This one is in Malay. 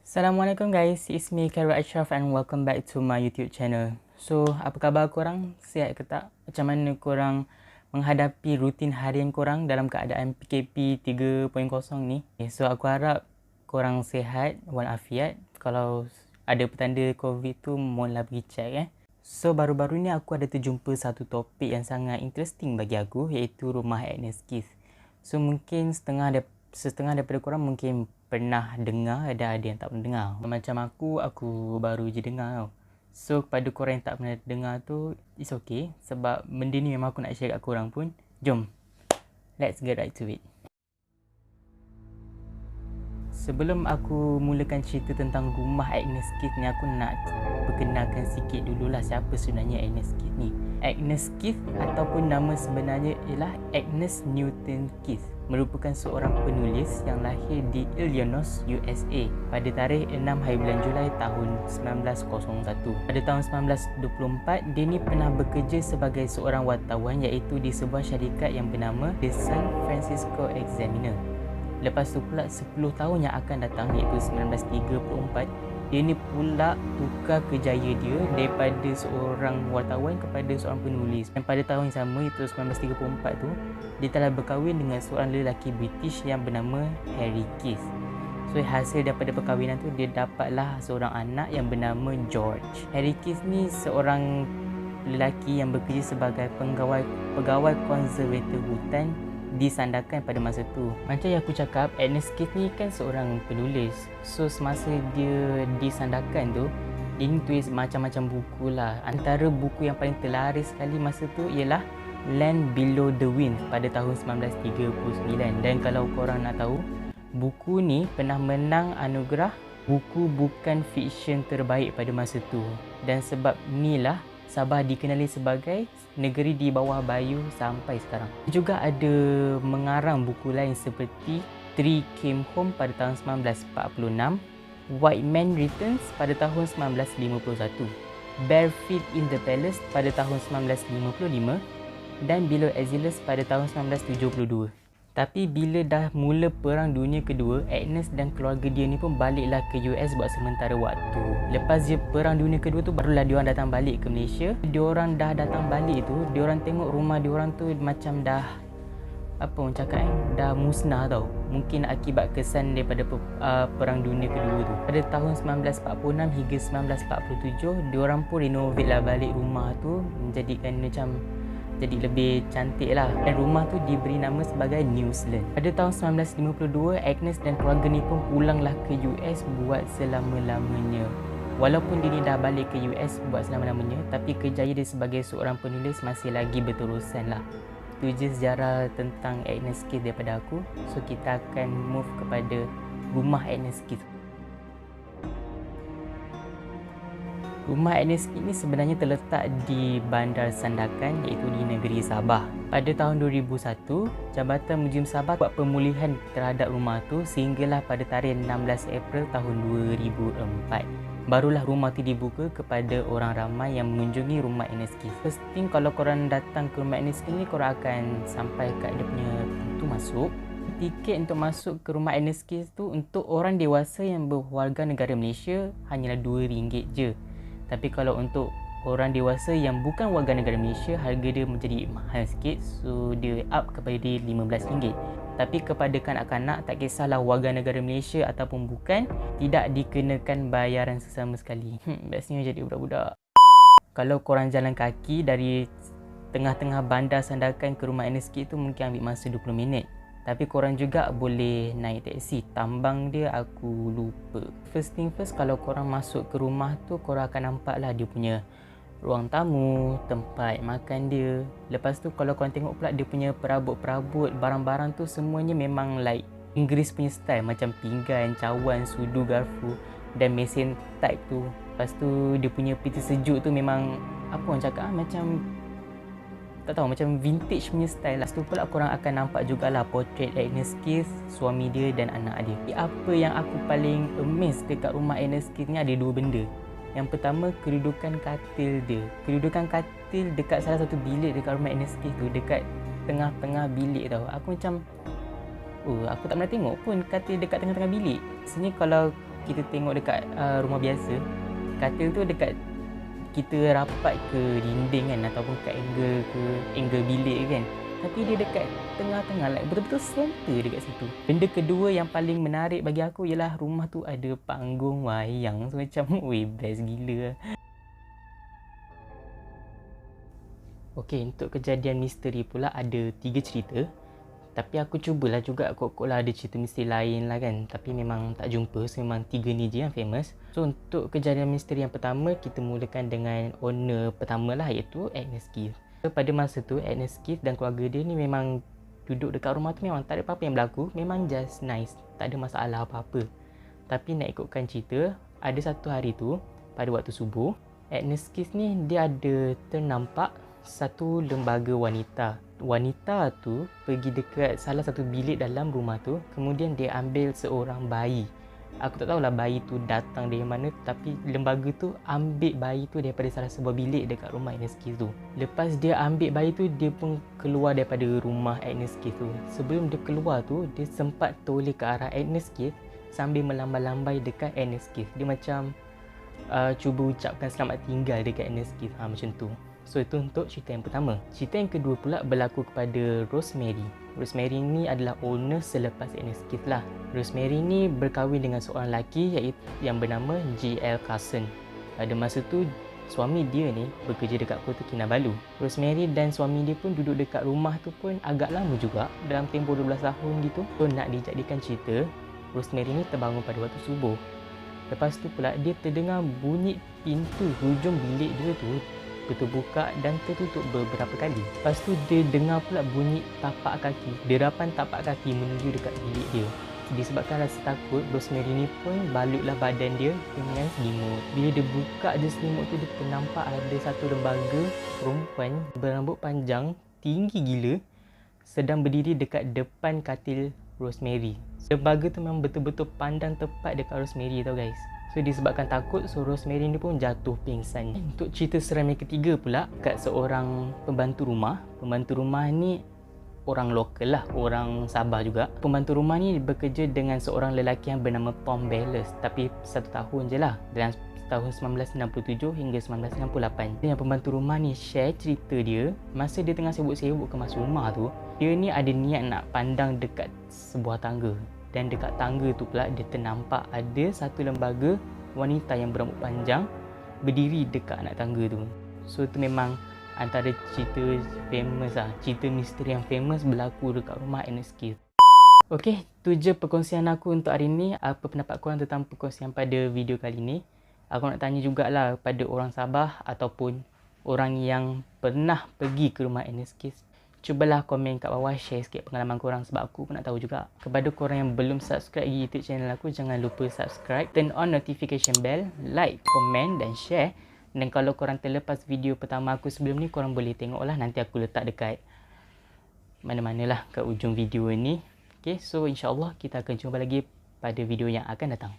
Assalamualaikum guys, it's me Khairul Ashraf and welcome back to my YouTube channel. So, apa khabar korang? Sihat ke tak? Macam mana korang menghadapi rutin harian korang dalam keadaan PKP 3.0 ni? So, aku harap korang sihat walafiat. Kalau ada petanda COVID tu, mohonlah pergi check So, baru-baru ni aku ada terjumpa satu topik yang sangat interesting bagi aku, iaitu rumah Agnes Keith. So, mungkin setengah daripada korang mungkin pernah dengar, ada yang tak pernah dengar. Macam aku baru je dengar tau. So, kepada korang yang tak pernah dengar tu, it's okay. Sebab benda ni memang aku nak share kat korang pun. Jom, let's get right to it. Sebelum aku mulakan cerita tentang rumah Agnes Keith ni, aku nak perkenalkan sikit dululah siapa sebenarnya Agnes Keith ni. Agnes Keith ataupun nama sebenarnya ialah Agnes Newton Keith, merupakan seorang penulis yang lahir di Illinois, USA pada tarikh 6 hari bulan Julai tahun 1901. Pada tahun 1924, dia ni pernah bekerja sebagai seorang wartawan iaitu di sebuah syarikat yang bernama The San Francisco Examiner. Lepas tu pula 10 tahun yang akan datang iaitu 1934, dia ni pula tukar kerjaya dia daripada seorang wartawan kepada seorang penulis. Dan pada tahun yang sama iaitu 1934 tu, dia telah berkahwin dengan seorang lelaki British yang bernama Harry Keith. So hasil daripada perkahwinan tu, dia dapatlah seorang anak yang bernama George. Harry Keith ni seorang lelaki yang bekerja sebagai pegawai konservator hutan di Sandakan pada masa tu. Macam yang aku cakap, Agnes Keith ni kan seorang penulis. So semasa dia di Sandakan tu, dia ni tulis macam-macam buku lah. Antara buku yang paling terlaris sekali masa tu ialah Land Below the Wind pada tahun 1939. Dan kalau korang nak tahu, buku ni pernah menang anugerah buku bukan fiksyen terbaik pada masa tu. Dan sebab inilah Sabah dikenali sebagai negeri di bawah bayu sampai sekarang. Juga ada mengarang buku lain seperti Three Came Home pada tahun 1946, White Man Returns pada tahun 1951, Bare Feet in the Palace pada tahun 1955 dan Below Exilius pada tahun 1972. Tapi bila dah mula Perang Dunia Kedua, Agnes dan keluarga dia ni pun baliklah ke US buat sementara waktu. Lepas je Perang Dunia Kedua tu, barulah diorang datang balik ke Malaysia. Diorang dah datang balik tu, diorang tengok rumah diorang tu macam dah, apa orang cakap dah musnah tau. Mungkin akibat kesan daripada Perang Dunia Kedua tu. Pada tahun 1946 hingga 1947, diorang pun renovate lah balik rumah tu, menjadikan macam jadi lebih cantik lah. Dan rumah tu diberi nama sebagai New Zealand. Pada tahun 1952, Agnes dan keluarga ni pun pulanglah ke US buat selama-lamanya. Walaupun dia ni dah balik ke US buat selama-lamanya, tapi kerjaya dia sebagai seorang penulis masih lagi berterusan lah. Itu je sejarah tentang Agnes Keith daripada aku. So kita akan move kepada rumah Agnes Keith. Rumah Agnes Keith ni sebenarnya terletak di Bandar Sandakan iaitu di negeri Sabah. Pada tahun 2001, Jabatan Muzium Sabah buat pemulihan terhadap rumah tu sehinggalah pada tarikh 16 April tahun 2004. Barulah rumah tu dibuka kepada orang ramai yang mengunjungi rumah Agnes Keith. First thing, kalau korang datang ke rumah Agnes Keith ni, korang akan sampai kat dia punya pintu masuk. Tiket untuk masuk ke rumah Agnes Keith tu untuk orang dewasa yang berwarga negara Malaysia hanyalah RM2 je. Tapi kalau untuk orang dewasa yang bukan warga negara Malaysia, harga dia menjadi mahal sikit. So dia up kepada RM15. Tapi kepada kanak-kanak, tak kisahlah warga negara Malaysia ataupun bukan, tidak dikenakan bayaran sesama sekali. Bestnya jadi budak-budak. Kalau korang jalan kaki dari tengah-tengah bandar Sandakan ke rumah Agnes Keith tu mungkin ambil masa 20 minit. Tapi korang juga boleh naik teksi. Tambang dia aku lupa. First thing first, kalau korang masuk ke rumah tu, korang akan nampak lah dia punya ruang tamu, tempat makan dia. Lepas tu kalau korang tengok pula dia punya perabot-perabot, barang-barang tu semuanya memang like Inggeris punya style. Macam pinggan, cawan, sudu, garfu dan mesin type tu. Lepas tu dia punya peti sejuk tu memang, apa orang cakap macam, tak tahu, macam vintage punya style lah. Lepas tu pula korang akan nampak jugalah portrait Agnes Keith, suami dia dan anak dia. Apa yang aku paling amazed dekat rumah Agnes Keith ni ada dua benda. Yang pertama, kedudukan katil dia. Kedudukan katil dekat salah satu bilik dekat rumah Agnes Keith tu, dekat tengah-tengah bilik tau. Aku macam, aku tak pernah tengok pun katil dekat tengah-tengah bilik. Sebenarnya kalau kita tengok dekat rumah biasa, katil tu dekat kita rapat ke dinding kan, ataupun kat angle bilik kan. Tapi dia dekat tengah-tengah, like betul-betul center dekat situ. Benda kedua yang paling menarik bagi aku ialah rumah tu ada panggung wayang. So macam, weh, best gila. Okey, untuk kejadian misteri pula ada 3 cerita. Tapi aku cubalah juga kok lah ada cerita misteri lain lah kan. Tapi memang tak jumpa, so memang 3 ni je yang famous. So untuk kejadian misteri yang pertama, kita mulakan dengan owner pertama lah, iaitu Agnes Keith. Pada masa tu, Agnes Keith dan keluarga dia ni memang duduk dekat rumah tu, memang tak ada apa-apa yang berlaku. Memang just nice, tak ada masalah apa-apa. Tapi nak ikutkan cerita, ada satu hari tu, pada waktu subuh, Agnes Keith ni dia ada ternampak satu lembaga wanita. Wanita tu pergi dekat salah satu bilik dalam rumah tu, kemudian dia ambil seorang bayi. Aku tak tahulah bayi tu datang dari mana, tapi lembaga tu ambil bayi tu daripada salah sebuah bilik dekat rumah Agnes Keith tu. Lepas dia ambil bayi tu, dia pun keluar daripada rumah Agnes Keith tu. Sebelum dia keluar tu, dia sempat toleh ke arah Agnes Keith sambil melambai-lambai dekat Agnes Keith. Dia macam cuba ucapkan selamat tinggal dekat Agnes Keith, macam tu. So itu untuk cerita yang pertama. Cerita yang kedua pula berlaku kepada Rosemary. Rosemary ni adalah owner selepas Agnes Keith lah. Rosemary ni berkahwin dengan seorang lelaki iaitu yang bernama G.L. Carson. Pada masa tu, suami dia ni bekerja dekat Kota Kinabalu. Rosemary dan suami dia pun duduk dekat rumah tu pun agak lama juga, dalam tempoh 12 tahun gitu. So nak dijadikan cerita, Rosemary ni terbangun pada waktu subuh. Lepas tu pula dia terdengar bunyi pintu hujung bilik dia tu terbuka dan tertutup beberapa kali. Lepas tu dia dengar pula bunyi tapak kaki, derapan tapak kaki menuju dekat bilik dia. Disebabkan rasa takut, Rosemary ni pun balutlah badan dia dengan selimut. Bila dia buka je selimut tu, dia ternampak ada satu lembaga perempuan berambut panjang, tinggi gila, sedang berdiri dekat depan katil Rosemary. Lembaga tu memang betul-betul pandang tepat dekat Rosemary tau guys. So disebabkan takut, so Rosemary ni pun jatuh pingsan. Untuk cerita seram yang ketiga pula, kat seorang pembantu rumah. Pembantu rumah ni orang lokal lah, orang Sabah juga. Pembantu rumah ni bekerja dengan seorang lelaki yang bernama Tom Bellis. Tapi 1 tahun je lah, dalam tahun 1967 hingga 1968. Yang pembantu rumah ni share cerita dia, masa dia tengah sibuk-sibuk kemas rumah tu, dia ni ada niat nak pandang dekat sebuah tangga. Dan dekat tangga tu pula dia ternampak ada satu lembaga wanita yang berambut panjang berdiri dekat anak tangga tu. So itu memang antara cerita famous lah, cerita misteri yang famous berlaku dekat rumah Agnes Keith. Okey, tu je perkongsian aku untuk hari ni. Apa pendapat korang tentang perkongsian pada video kali ni? Aku nak tanya jugalah pada orang Sabah ataupun orang yang pernah pergi ke rumah Agnes Keith. Cubalah komen kat bawah, share sikit pengalaman korang sebab aku pun nak tahu juga. Kepada korang yang belum subscribe YouTube channel aku, jangan lupa subscribe, turn on notification bell, like, komen dan share. Dan kalau korang terlepas video pertama aku sebelum ni, korang boleh tengok lah, nanti aku letak dekat mana-manalah kat ujung video ni. Okay, so insyaAllah kita akan jumpa lagi pada video yang akan datang.